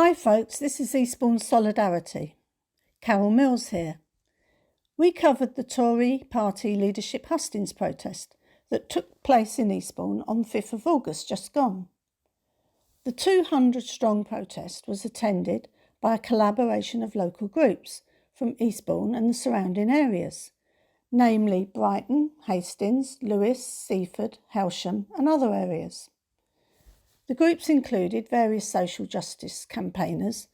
Hi folks, this is Eastbourne Solidarity. Carol Mills here. We covered the Tory Party Leadership Hustings protest that took place in Eastbourne on 5th of August, just gone. The 200-strong protest was attended by a collaboration of local groups from Eastbourne and the surrounding areas, namely Brighton, Hastings, Lewes, Seaford, Helsham and other areas. The groups included various social justice campaigners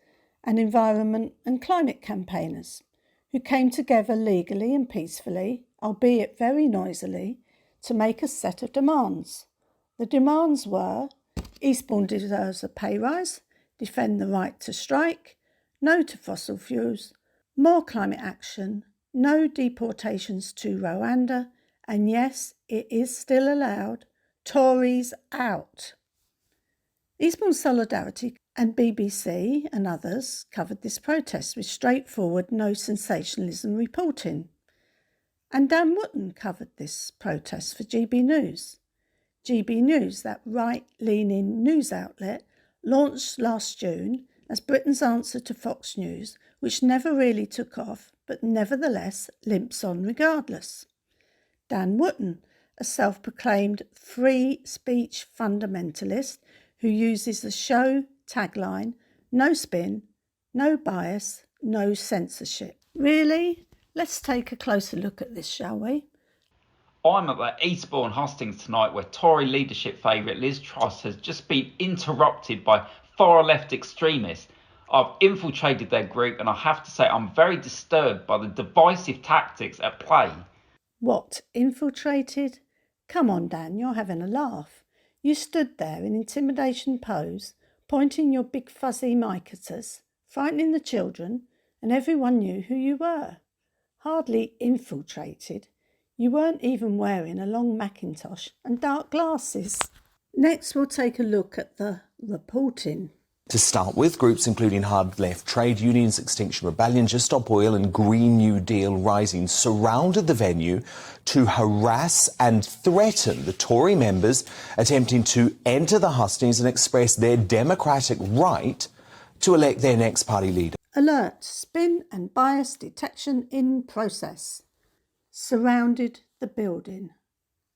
and environment and climate campaigners who came together legally and peacefully, albeit very noisily, to make a set of demands. The demands were: Eastbourne deserves a pay rise, defend the right to strike, no to fossil fuels, more climate action, no deportations to Rwanda, and yes, it is still allowed, Tories out. Eastbourne Solidarity and BBC and others covered this protest with straightforward, no sensationalism reporting. And Dan Wootton covered this protest for GB News. GB News, that right-leaning news outlet, launched last June as Britain's answer to Fox News, which never really took off, but nevertheless limps on regardless. Dan Wootton, a self-proclaimed free speech fundamentalist who uses the show tagline, no spin, no bias, no censorship. Really? Let's take a closer look at this, shall we? I'm at the Eastbourne Hustings tonight, where Tory leadership favourite Liz Truss has just been interrupted by far left extremists. I've infiltrated their group and I have to say I'm very disturbed by the divisive tactics at play. What, infiltrated? Come on, Dan, you're having a laugh. You stood there in intimidation pose, pointing your big fuzzy mic at us, frightening the children, and everyone knew who you were. Hardly infiltrated. You weren't even wearing a long Macintosh and dark glasses. Next, we'll take a look at the reporting. To start with, groups including hard left trade unions, Extinction Rebellion, Just Stop Oil and Green New Deal Rising surrounded the venue to harass and threaten the Tory members attempting to enter the hustings and express their democratic right to elect their next party leader. Alert, spin and bias detection in process. Surrounded the building.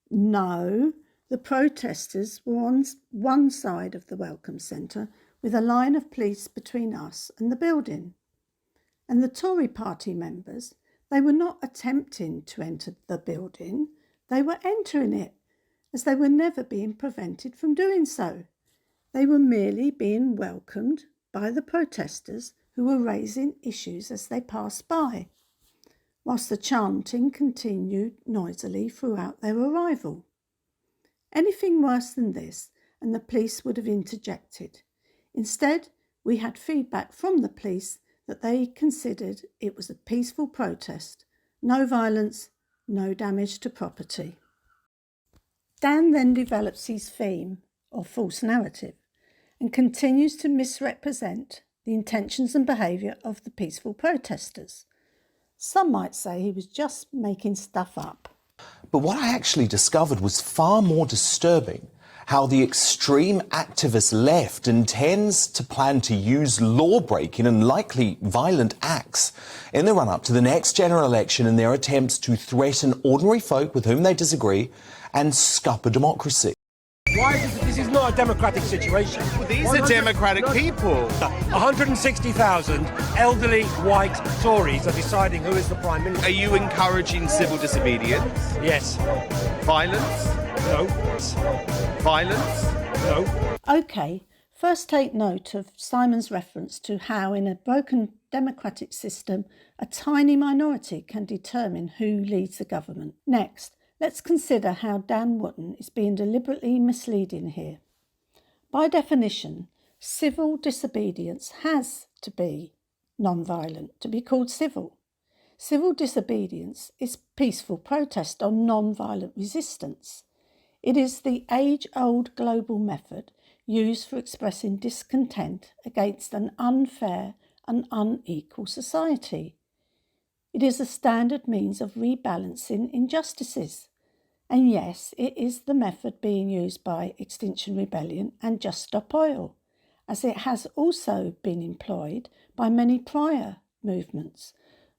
No, the protesters were on one side of the Welcome Centre with a line of police between us and the building. And the Tory party members, they were not attempting to enter the building, they were entering it, as they were never being prevented from doing so. They were merely being welcomed by the protesters who were raising issues as they passed by, whilst the chanting continued noisily throughout their arrival. Anything worse than this, and the police would have interjected. Instead, we had feedback from the police that they considered it was a peaceful protest, no violence, no damage to property. Dan then develops his theme, or false narrative, and continues to misrepresent the intentions and behaviour of the peaceful protesters. Some might say he was just making stuff up. But what I actually discovered was far more disturbing: how the extreme activist left intends to plan to use law-breaking and likely violent acts in the run-up to the next general election in their attempts to threaten ordinary folk with whom they disagree and scupper democracy. Why is this is not a democratic situation? Well, these are democratic people. 160,000 elderly white Tories are deciding who is the Prime Minister. Are you encouraging civil disobedience? Yes. Violence? No. Violence? No. OK, first take note of Simon's reference to how in a broken democratic system a tiny minority can determine who leads the government. Next, let's consider how Dan Wootton is being deliberately misleading here. By definition, civil disobedience has to be non-violent to be called civil. Civil disobedience is peaceful protest or non-violent resistance. It is the age-old global method used for expressing discontent against an unfair and unequal society. It is a standard means of rebalancing injustices. And yes, it is the method being used by Extinction Rebellion and Just Stop Oil, as it has also been employed by many prior movements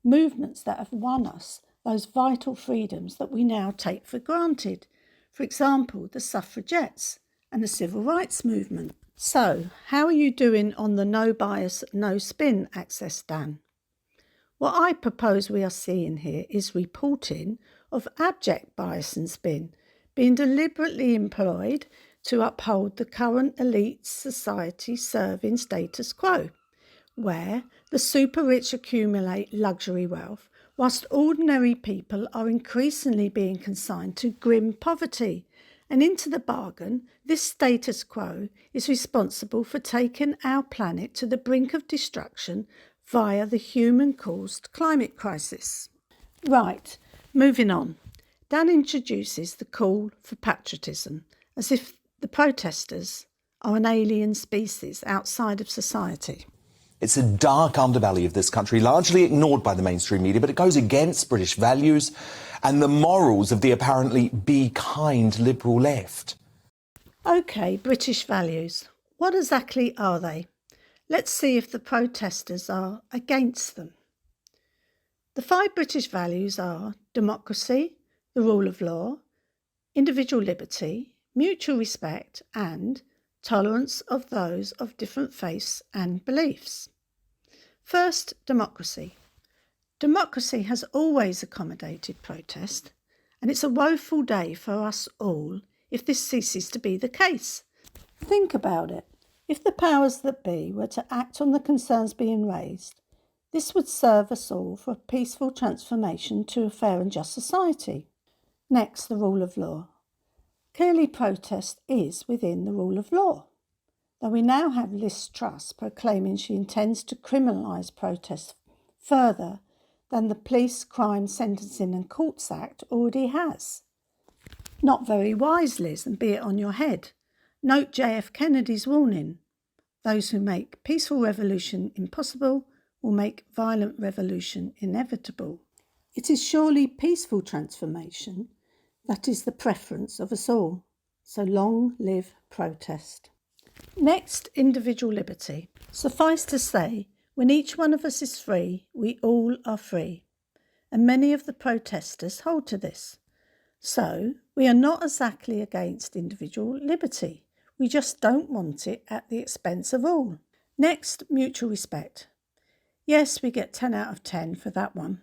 that have won us those vital freedoms that we now take for granted. For example, the suffragettes and the civil rights movement. So, how are you doing on the no bias, no spin axis, Dan? What I propose we are seeing here is reporting of abject bias and spin being deliberately employed to uphold the current elite society serving status quo, where the super rich accumulate luxury wealth, whilst ordinary people are increasingly being consigned to grim poverty. And into the bargain, this status quo is responsible for taking our planet to the brink of destruction via the human-caused climate crisis. Right, moving on. Dan introduces the call for patriotism, as if the protesters are an alien species outside of society. It's a dark underbelly of this country, largely ignored by the mainstream media, but it goes against British values and the morals of the apparently be kind liberal left. OK, British values. What exactly are they? Let's see if the protesters are against them. The 5 British values are democracy, the rule of law, individual liberty, mutual respect, and tolerance of those of different faiths and beliefs. First, democracy. Democracy has always accommodated protest, and it's a woeful day for us all if this ceases to be the case. Think about it. If the powers that be were to act on the concerns being raised, this would serve us all for a peaceful transformation to a fair and just society. Next, the rule of law. Clearly, protest is within the rule of law, though we now have Liz Truss proclaiming she intends to criminalise protest further than the Police, Crime, Sentencing and Courts Act already has. Not very wise, Liz, and be it on your head. Note JF Kennedy's warning. Those who make peaceful revolution impossible will make violent revolution inevitable. It is surely peaceful transformation that is the preference of us all. So long live protest. Next, individual liberty. Suffice to say, when each one of us is free, we all are free. And many of the protesters hold to this. So, we are not exactly against individual liberty. We just don't want it at the expense of all. Next, mutual respect. Yes, we get 10 out of 10 for that one.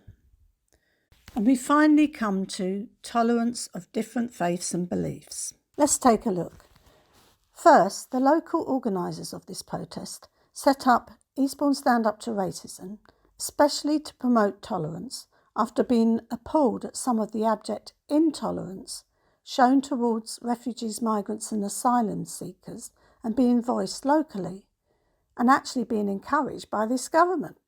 And we finally come to tolerance of different faiths and beliefs. Let's take a look. First, the local organisers of this protest set up Eastbourne Stand Up to Racism, especially to promote tolerance after being appalled at some of the abject intolerance shown towards refugees, migrants and asylum seekers and being voiced locally, and actually being encouraged by this government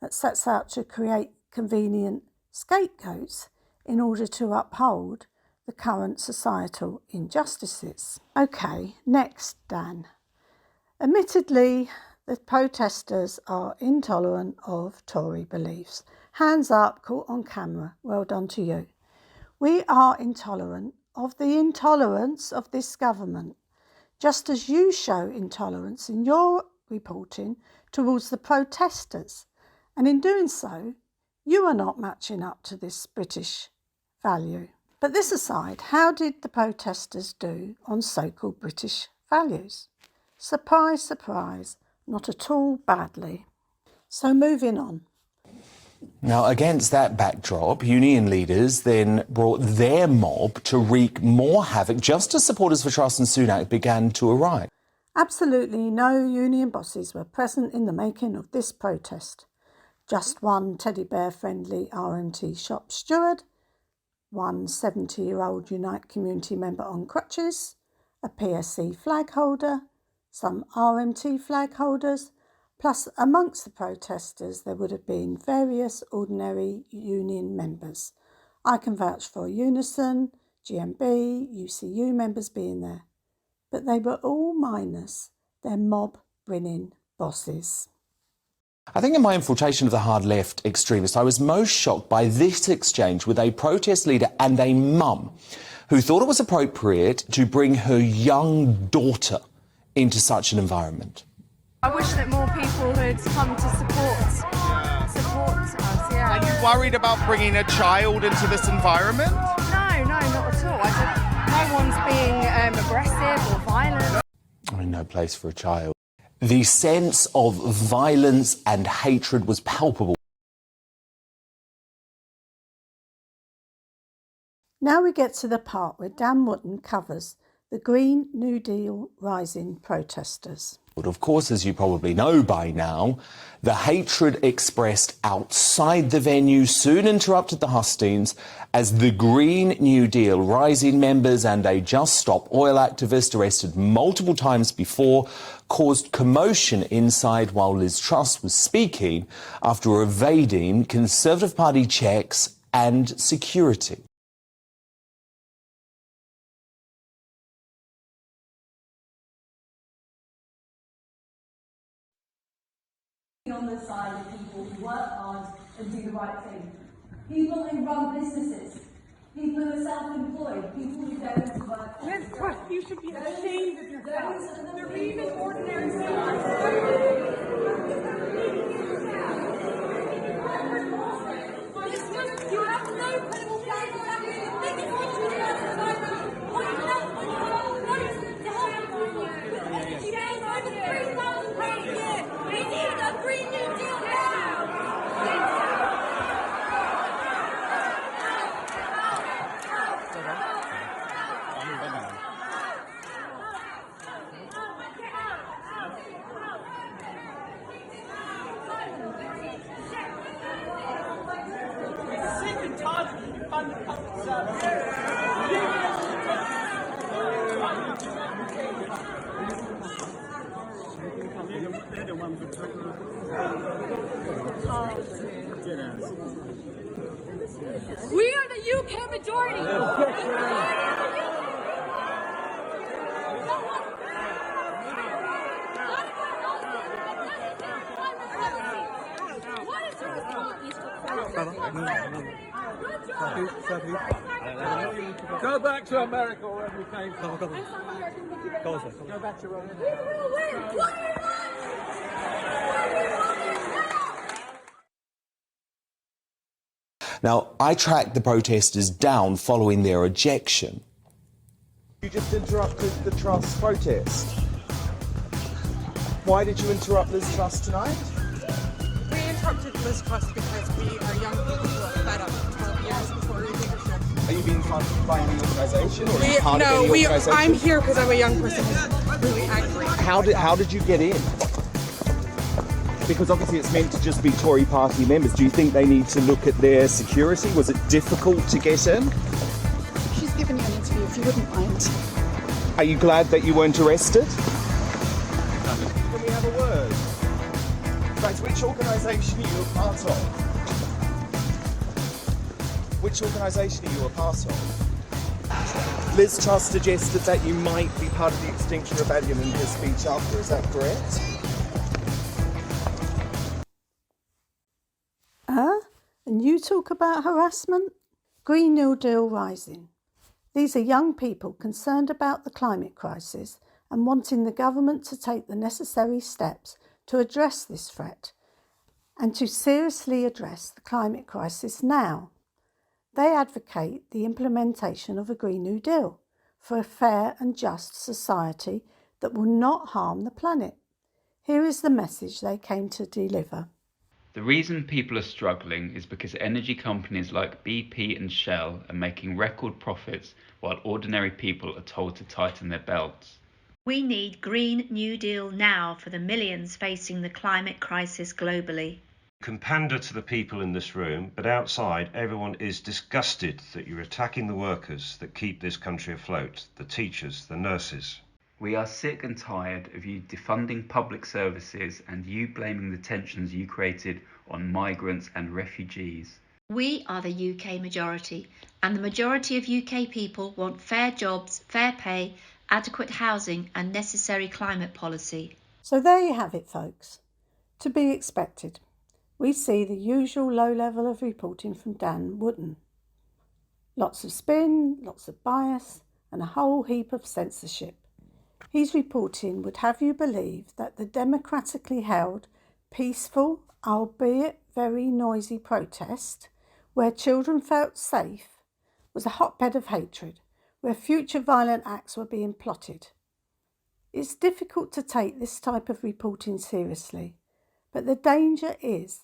that sets out to create convenient scapegoats in order to uphold the current societal injustices. OK, next, Dan. Admittedly, the protesters are intolerant of Tory beliefs. Hands up, caught on camera. Well done to you. We are intolerant of the intolerance of this government, just as you show intolerance in your reporting towards the protesters. And in doing so, you are not matching up to this British value. But this aside, how did the protesters do on so-called British values? Surprise, surprise, not at all badly. So moving on. Now, against that backdrop, union leaders then brought their mob to wreak more havoc just as supporters for Truss and Sunak began to arrive. Absolutely no union bosses were present in the making of this protest. Just one teddy bear-friendly RMT shop steward, one 70-year-old Unite community member on crutches, a PSC flag holder, some RMT flag holders, plus amongst the protesters there would have been various ordinary union members. I can vouch for Unison, GMB, UCU members being there, but they were all minus their mob-winning bosses. I think in my infiltration of the hard left extremists, I was most shocked by this exchange with a protest leader and a mum who thought it was appropriate to bring her young daughter into such an environment. I wish that more people had come to support us. Yeah. Are you worried about bringing a child into this environment? No, not at all. No one's being aggressive or violent. No place for a child. The sense of violence and hatred was palpable. Now we get to the part where Dan Wootton covers the Green New Deal rising protesters. But of course, as you probably know by now, the hatred expressed outside the venue soon interrupted the hustings as the Green New Deal rising members and a Just Stop Oil activist arrested multiple times before caused commotion inside while Liz Truss was speaking after evading Conservative Party checks and security. On the side of people who work hard and do the right thing. People who run businesses, people who are self-employed, people who go to work. Liz Truss, you should be ashamed of yourself. They're even ordinary citizens. You have no credible Green New Deal now! Sick and tired of being funded public service. We are the UK majority. Go back to America or wherever you came from. Go back to Rome. Now, I tracked the protesters down following their ejection. You just interrupted the Truss protest. Why did you interrupt Liz Truss tonight? We interrupted Liz Truss because we are young people who are fed up with 12 years of Tory leadership. Are you being funded by any organisation or are you part of any organisation? I'm here because I'm a young person who's really angry. How did you get in? Because obviously it's meant to just be Tory Party members. Do you think they need to look at their security? Was it difficult to get in? She's given you an interview, if you wouldn't mind. Are you glad that you weren't arrested? Can we have a word? Right, which organisation are you a part of? Which organisation are you a part of? Liz Truss suggested that you might be part of the Extinction Rebellion in her speech after, is that correct? And you talk about harassment? Green New Deal rising. These are young people concerned about the climate crisis and wanting the government to take the necessary steps to address this threat and to seriously address the climate crisis now. They advocate the implementation of a Green New Deal for a fair and just society that will not harm the planet. Here is the message they came to deliver. The reason people are struggling is because energy companies like BP and Shell are making record profits while ordinary people are told to tighten their belts. We need Green New Deal now for the millions facing the climate crisis globally. You can pander to the people in this room, but outside everyone is disgusted that you're attacking the workers that keep this country afloat, the teachers, the nurses. We are sick and tired of you defunding public services and you blaming the tensions you created on migrants and refugees. We are the UK majority, and the majority of UK people want fair jobs, fair pay, adequate housing and necessary climate policy. So there you have it, folks. To be expected. We see the usual low level of reporting from Dan Wootton. Lots of spin, lots of bias, and a whole heap of censorship. His reporting would have you believe that the democratically held, peaceful, albeit very noisy protest, where children felt safe, was a hotbed of hatred, where future violent acts were being plotted. It's difficult to take this type of reporting seriously, but the danger is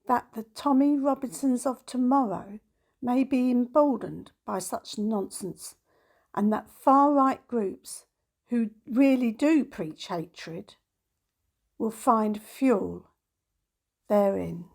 that the Tommy Robinsons of tomorrow may be emboldened by such nonsense, and that far-right groups who really do preach hatred will find fuel therein.